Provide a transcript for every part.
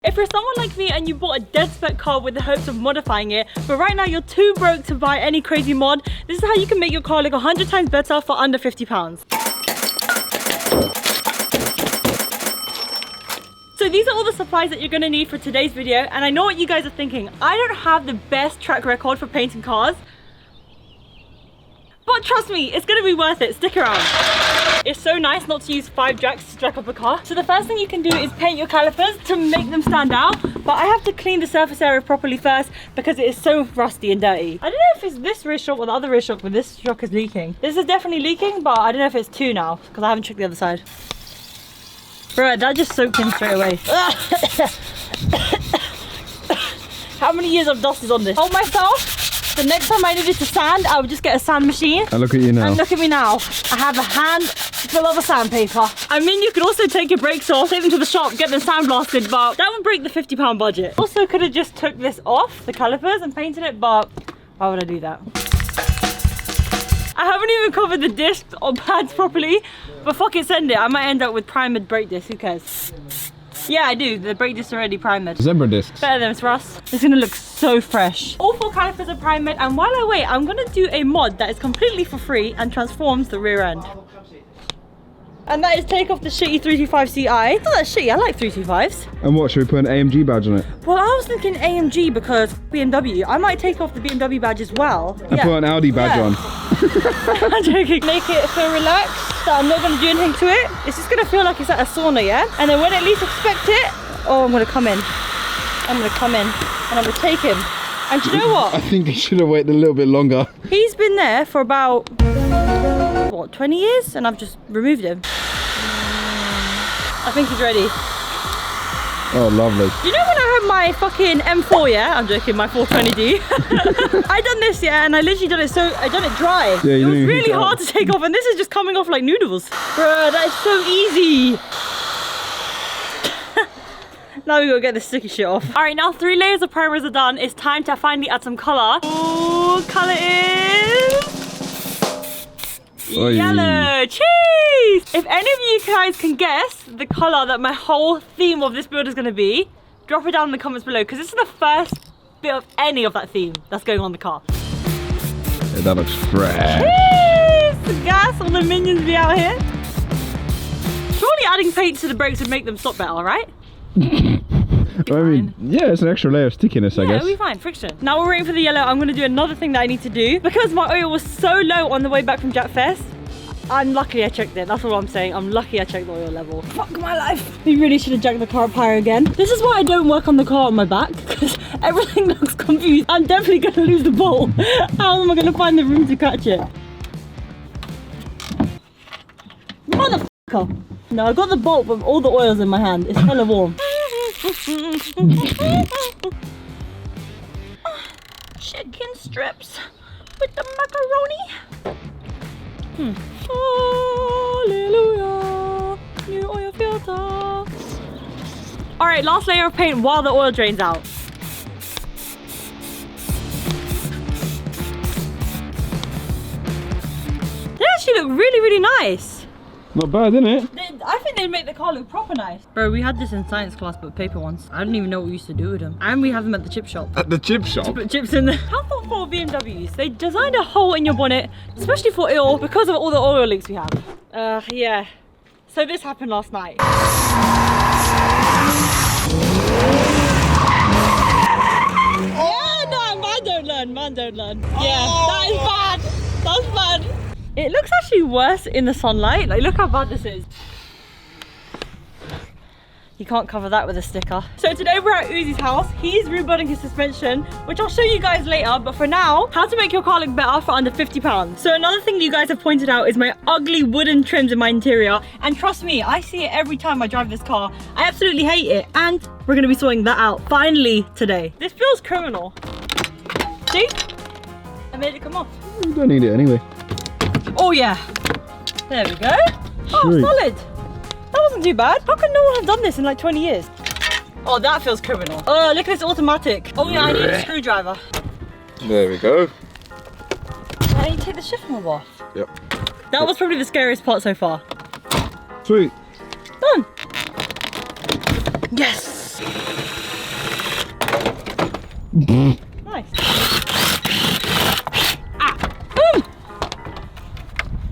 If you're someone like me and you bought a dead spec car with the hopes of modifying it, but right now you're too broke to buy any crazy mod, this is how you can make your car look 100 times better for under £50. So these are all the supplies that you're gonna need for today's video, and I know what you guys are thinking. I don't have the best track record for painting cars, but trust me, it's gonna be worth it. Stick around. It's so nice not to use 5 jacks to jack up a car. So the first thing you can do is paint your calipers to make them stand out, but I have to clean the surface area properly first because it is so rusty and dirty. I don't know if it's this rear shock or the other rear shock, but this shock is leaking. This is definitely leaking, but I don't know if it's 2 now because I haven't checked the other side. Bro, that just soaked in straight away. How many years of dust is on this? Hold myself. The next time I needed to sand, I would just get a sand machine. And look at you now. And look at me now. I have a hand full of sandpaper. I mean, you could also take your brakes off, take them to the shop, get them sandblasted, but that would break the £50 budget. Also could have just took this off, the calipers, and painted it, but why would I do that? I haven't even covered the discs or pads properly, but fuck it, send it. I might end up with primed brake discs, who cares? Yeah, I do. The brake discs are already primed. Zebra discs. Better than it's rust. It's gonna look so fresh. All 4 calipers are primed, and while I wait, I'm gonna do a mod that is completely for free and transforms the rear end. And that is take off the shitty 325 Ci. It's not that shitty, I like 325s. And what, should we put an AMG badge on it? Well, I was thinking AMG because BMW. I might take off the BMW badge as well. And put an Audi badge on. I'm joking. Make it so relaxed that I'm not going to do anything to it. It's just going to feel like it's at a sauna, yeah? And then when I least expect it, oh, I'm going to come in. I'm going to come in and I'm going to take him. And do you know what? I think I should have waited a little bit longer. He's been there for about, what, 20 years? And I've just removed him. I think he's ready. Oh, lovely. You know when I had my fucking M4, yeah? I'm joking, my 420D. I done this, yeah, and I literally done it I done it dry. Yeah, it was really hard to take off, and this is just coming off like noodles. Bruh, that is so easy. Now we gotta get this sticky shit off. All right, now 3 layers of primers are done. It's time to finally add some color. Ooh, color is... Oy. Yellow. Cheese! If any of you guys can guess the color that my whole theme of this build is gonna be, drop it down in the comments below, because this is the first bit of any of that theme that's going on the car. Yeah, that looks fresh. Cheese! Gas, all the minions be out here. Surely adding paint to the brakes would make them stop better, right? I mean, yeah, it's an extra layer of stickiness, I guess. Yeah, it'll be fine, friction. Now we're waiting for the yellow. I'm gonna do another thing that I need to do. Because my oil was so low on the way back from Jackfest, I'm lucky I checked it. That's all I'm saying. I'm lucky I checked the oil level. Fuck my life. We really should have jacked the car up higher again. This is why I don't work on the car on my back, because everything looks confused. I'm definitely gonna lose the bolt. How am I gonna find the room to catch it? Motherfucker. No, I got the bolt with all the oils in my hand. It's hella warm. Chicken strips with the macaroni. Hallelujah, new oil filter. All right, last layer of paint while the oil drains out. They actually look really, really nice. Not bad, isn't it? I think they'd make the car look proper nice. Bro, we had this in science class, but paper ones. I don't even know what we used to do with them. And we have them at the chip shop. At the chip shop? To put chips in there. How thoughtful BMWs. They designed a hole in your bonnet, especially for oil, because of all the oil leaks we have. Yeah. So this happened last night. Yeah, no, man don't learn. Yeah, that is bad. That's bad. It looks actually worse in the sunlight. Like, look how bad this is. You can't cover that with a sticker. So today we're at Uzi's house. He's rebuilding his suspension, which I'll show you guys later. But for now, how to make your car look better for under £50. So another thing that you guys have pointed out is my ugly wooden trims in my interior. And trust me, I see it every time I drive this car. I absolutely hate it. And we're gonna be sorting that out finally today. This feels criminal. See? I made it come off. You don't need it anyway. Oh yeah. There we go. Oh, Sweet. solid. That wasn't too bad. How can no one have done this in like 20 years? Oh, that feels criminal. Oh, look at this automatic. Oh yeah, I need a screwdriver. There we go. I need to take the shift knob off. Yep. That was probably the scariest part so far. Sweet. Done. Yes. Nice.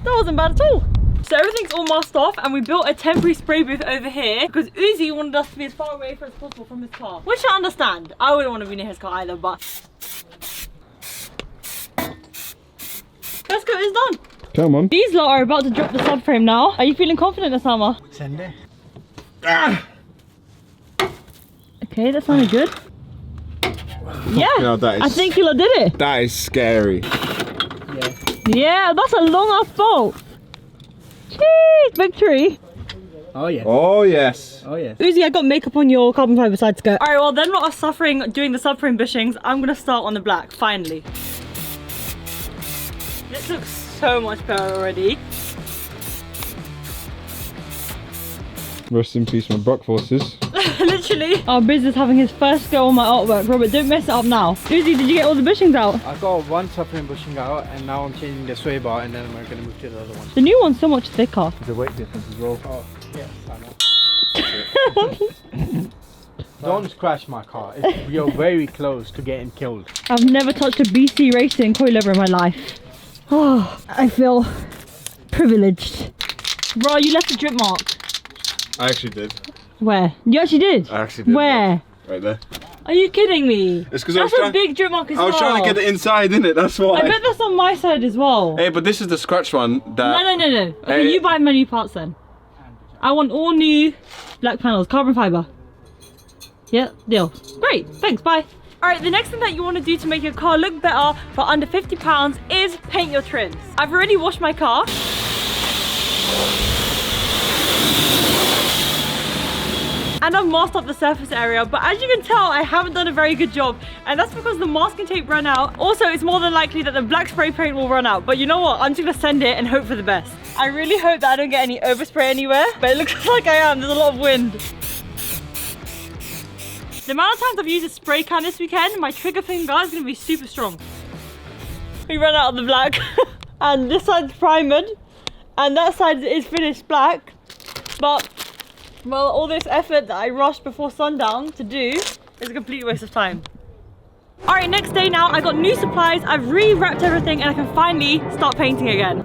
That wasn't bad at all. So everything's all masked off and we built a temporary spray booth over here because Uzi wanted us to be as far away as possible from his car. Which I understand. I wouldn't want to be near his car either, but... Let's go, it's done. Come on. These lot are about to drop the subframe now. Are you feeling confident, Osama? Send it. Okay, that sounded good. Yeah, No, that is, I think you lot did it. that is scary. Yeah, that's a long ass bolt. Jeez, victory. Oh yeah. Oh yes. Oh yeah. Uzi, I got makeup on your carbon fibre side skirt. Alright, well then not us suffering doing the subframe bushings, I'm gonna start on the black, finally. This looks so much better already. Rest in peace, my Brock forces. Literally. Our Biz is having his first go on my artwork. Robert, don't mess it up now. Uzi, did you get all the bushings out? I got one subframe bushing out and now I'm changing the sway bar and then I'm going to move to the other one. The new one's so much thicker. The weight difference as well. Oh, yes, I know. Don't scratch my car. You're very close to getting killed. I've never touched a BC racing coilover in my life. Oh, I feel privileged. Bro, you left a drip mark. I actually did. Where? You actually did? I actually did. Where? Right there. Are you kidding me? It's because That's a big drip mark as well. I was trying to get it inside, innit? That's why. I bet that's on my side as well. Hey, but this is the scratch one that... No. Okay, you buy my new parts then. I want all new black panels, carbon fibre. Yeah, deal. Great, thanks, bye. Alright, the next thing that you want to do to make your car look better for under £50 is paint your trims. I've already washed my car. And I've masked up the surface area, but as you can tell, I haven't done a very good job. And that's because the masking tape ran out. Also, it's more than likely that the black spray paint will run out. But you know what? I'm just gonna send it and hope for the best. I really hope that I don't get any overspray anywhere, but it looks like I am. There's a lot of wind. The amount of times I've used a spray can this weekend, my trigger finger is gonna be super strong. We ran out of the black. And this side's primered. And that side is finished black. But well, all this effort that I rushed before sundown to do is a complete waste of time. Alright, next day now, I got new supplies, I've re-wrapped everything and I can finally start painting again.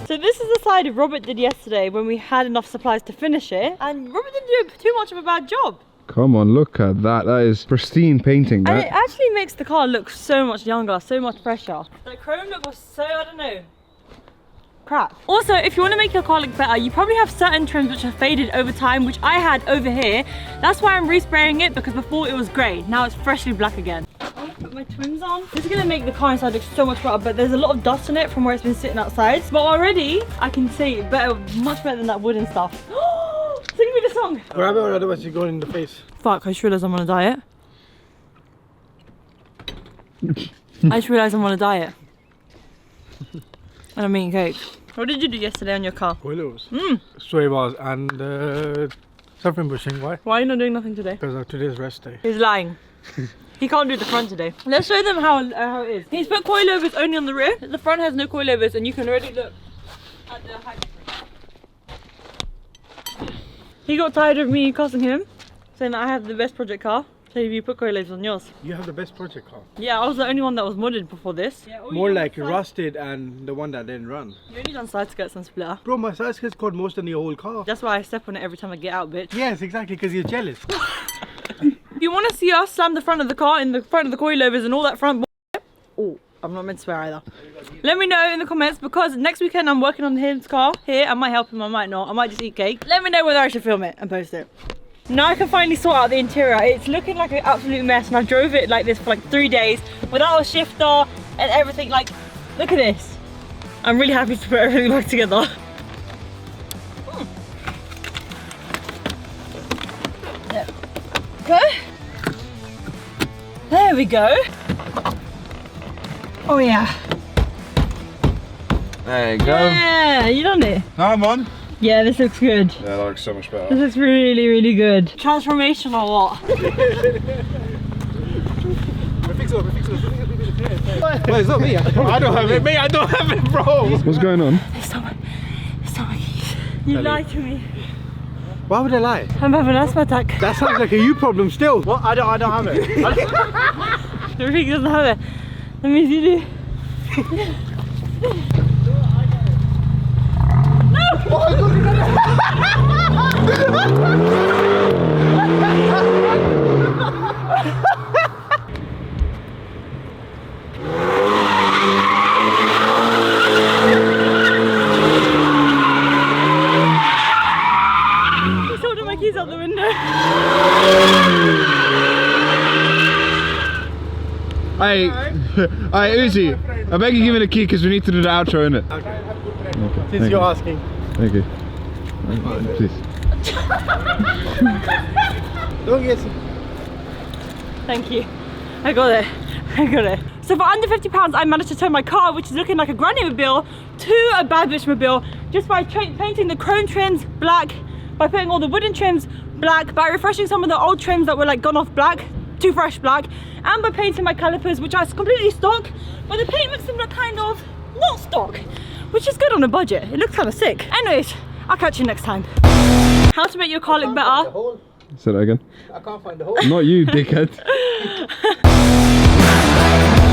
So this is the side Robert did yesterday when we had enough supplies to finish it. And Robert didn't do too much of a bad job. Come on, look at that. That is pristine painting, And that. it actually makes the car look so much younger, so much fresher. The chrome look was so, I don't know, crap. Also, if you want to make your car look better, you probably have certain trims which have faded over time, which I had over here. That's why I'm respraying it, because before it was grey. Now it's freshly black again. I'm gonna put my trims on. This is gonna make the car inside look so much better, but there's a lot of dust on it from where it's been sitting outside. But already, I can see it better, much better than that wooden stuff. Sing me the song. Grab it or otherwise you're going in the face. Fuck, I just realised I'm on a diet. I just realised I'm on a diet. And I'm eating cake. What did you do yesterday on your car? Coilovers. Sway bars and subframe bushing. Why? Why are you not doing nothing today? Because today's rest day. He's lying. He can't do the front today. Let's show them how it is. He's put coilovers only on the rear. The front has no coilovers and you can already look at the height difference. He got tired of me cussing him, saying that I have the best project car. So you put coilovers on yours. You have the best project car. Yeah, I was the only one that was modded before this. Yeah, More like rusted and the one that didn't run. You only done side skirts and splitter. Bro, my side skirts caught most in the whole car. That's why I step on it every time I get out, bitch. Yes, exactly, because you're jealous. If you want to see us slam the front of the car in the front of the coilovers and all that front. Oh, I'm not meant to swear either. Let me know in the comments, because next weekend I'm working on his car here. I might help him, I might not. I might just eat cake. Let me know whether I should film it and post it. Now I can finally sort out the interior. It's looking like an absolute mess and I drove it like this for like 3 days without a shifter and everything. Like, look at this. I'm really happy to put everything back together. Go. There we go. Oh yeah. There you go. Yeah, you done it. Come on. Yeah, this looks good. Yeah, that looks so much better. This looks really, really good. Transformation or what? Well, it's not me. I don't have it. Me, I don't have it, bro. What's going on? It's not my keys. You lied to me. Why would I lie? I'm having an asthma attack. That sounds like a you problem still. What? I don't have it. Rafik doesn't have it. That means you do. He's holding my keys out the window. Hey, Uzi, I beg you give me the key because we need to do the outro, innit? Okay. Okay. Since you're asking. Thank you. Please. Don't get Thank you. I got it. I got it. So for under £50, I managed to turn my car, which is looking like a granny mobile, to a bad bitch mobile, just by painting the chrome trims black, by putting all the wooden trims black, by refreshing some of the old trims that were like gone off black to fresh black, and by painting my calipers, which are completely stock, but the paint makes them look kind of not stock, which is good on a budget. It looks kind of sick. Anyways, I'll catch you next time. How to make your car look better. Say that again. I can't find the hole. Not you, dickhead.